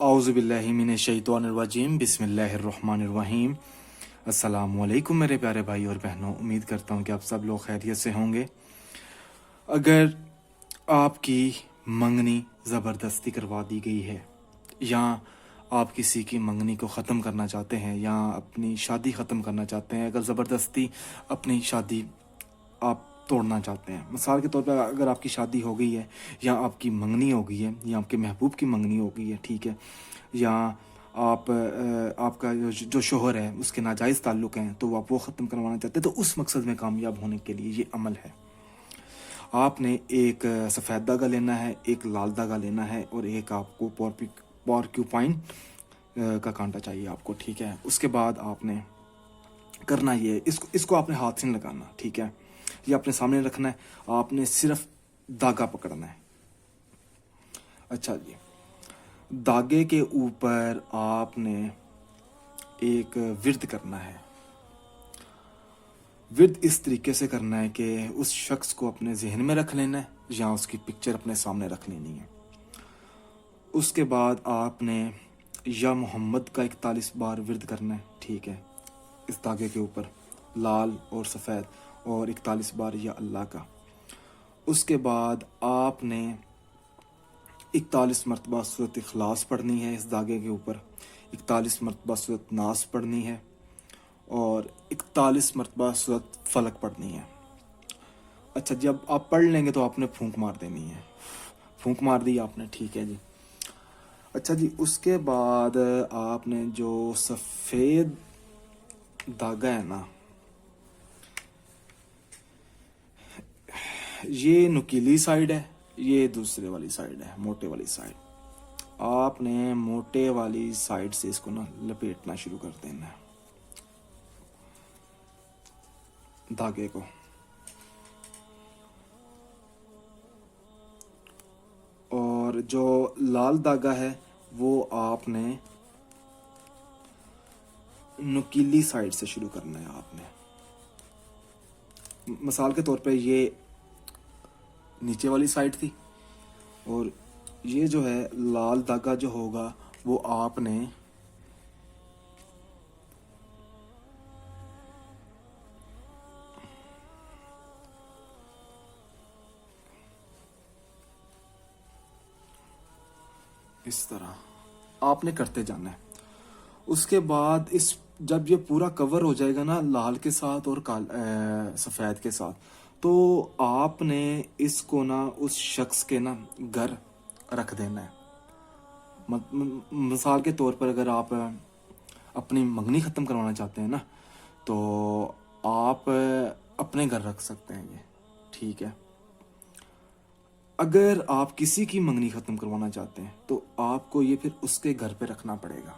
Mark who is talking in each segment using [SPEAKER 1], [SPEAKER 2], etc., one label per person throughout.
[SPEAKER 1] औज़ु बिल्लाहि मिनश शैतानिर रजीम बिस्मिल्लाहिर रहमानिर रहीम। अस्सलाम वालेकुम मेरे प्यारे भाई और बहनों, उम्मीद करता हूँ कि आप सब लोग खैरियत से होंगे। अगर आपकी मंगनी ज़बरदस्ती करवा दी गई है या आप किसी की मंगनी को ख़त्म करना चाहते हैं या अपनी शादी ख़त्म करना चाहते हैं, अगर ज़बरदस्ती अपनी शादी आप तोड़ना चाहते हैं, मिसाल के तौर पर अगर आपकी शादी हो गई है या आपकी मंगनी हो गई है या आपके महबूब की मंगनी हो गई है, ठीक है, या आपका जो शोहर है उसके नाजायज़ ताल्लुक़ हैं तो आप वो ख़त्म करवाना चाहते हैं, तो उस मकसद में कामयाब होने के लिए ये अमल है। आपने एक सफ़ेद धागा लेना है, एक लाल धागा लेना है और एक आपको पॉर्क्यूपाइन का कांटा चाहिए आपको, ठीक है। उसके बाद आपने करना ये, इसको आपने हाथ से नहीं लगाना, ठीक है, ये अपने सामने रखना है, आपने सिर्फ धागा पकड़ना है। अच्छा जी, धागे के ऊपर आपने एक विर्द करना है। विर्द इस तरीके से करना है कि उस शख्स को अपने जहन में रख लेना है या उसकी पिक्चर अपने सामने रख लेनी है। उसके बाद आपने या मोहम्मद का 41 बार विर्द करना है, ठीक है, इस धागे के ऊपर लाल और सफ़ेद, और 41 बार या अल्लाह का। उसके बाद आपने 41 मरतबा सूरत इखलास पढ़नी है इस धागे के ऊपर, 41 मरतबा सूरत नास पढ़नी है और 41 मरतबा सूरत फलक पढ़नी है। अच्छा, जब आप पढ़ लेंगे तो आपने फूंक मार देनी है। फूंक मार दी आपने, ठीक है जी। अच्छा जी, उसके बाद आपने जो सफ़ेद धागा है ना, ये नुकीली साइड है, ये दूसरे वाली साइड है, मोटे वाली साइड। आपने मोटे वाली साइड से इसको ना लपेटना शुरू कर देना है धागे को, और जो लाल धागा है वो आपने नुकीली साइड से शुरू करना है आपने। मिसाल के तौर पे ये नीचे वाली साइड थी और ये जो है लाल धागा जो होगा वो आपने इस तरह आपने करते जाना है। उसके बाद इस जब ये पूरा कवर हो जाएगा ना लाल के साथ और सफ़ेद के साथ, तो आपने इसको ना उस शख्स के ना घर रख देना है। मिसाल के तौर पर अगर आप अपनी मंगनी ख़त्म करवाना चाहते हैं ना, तो आप अपने घर रख सकते हैं ये, ठीक है। अगर आप किसी की मंगनी ख़त्म करवाना चाहते हैं तो आपको ये फिर उसके घर पे रखना पड़ेगा,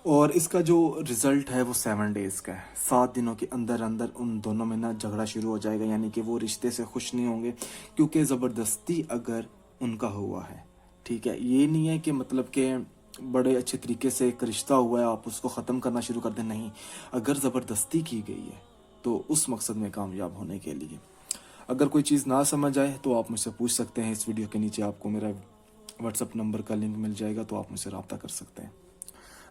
[SPEAKER 1] और इसका जो रिज़ल्ट है वो 7 डेज़ का है। 7 दिनों के अंदर अंदर उन दोनों में ना झगड़ा शुरू हो जाएगा, यानी कि वो रिश्ते से खुश नहीं होंगे, क्योंकि ज़बरदस्ती अगर उनका हुआ है, ठीक है। ये नहीं है कि मतलब कि बड़े अच्छे तरीके से एक रिश्ता हुआ है आप उसको ख़त्म करना शुरू कर दें, नहीं। अगर ज़बरदस्ती की गई है तो उस मकसद में कामयाब होने के लिए, अगर कोई चीज़ ना समझ आए तो आप मुझसे पूछ सकते हैं। इस वीडियो के नीचे आपको मेरा व्हाट्सएप नंबर का लिंक मिल जाएगा, तो आप मुझसे रब्ता कर सकते हैं।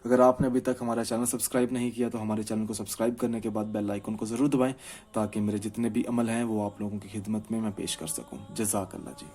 [SPEAKER 1] अगर आपने अभी तक हमारा चैनल सब्सक्राइब नहीं किया तो हमारे चैनल को सब्सक्राइब करने के बाद बेल आइकन को ज़रूर दबाएं, ताकि मेरे जितने भी अमल हैं वो आप लोगों की खिदमत में मैं पेश कर सकूं। जज़ाकल्लाह जी।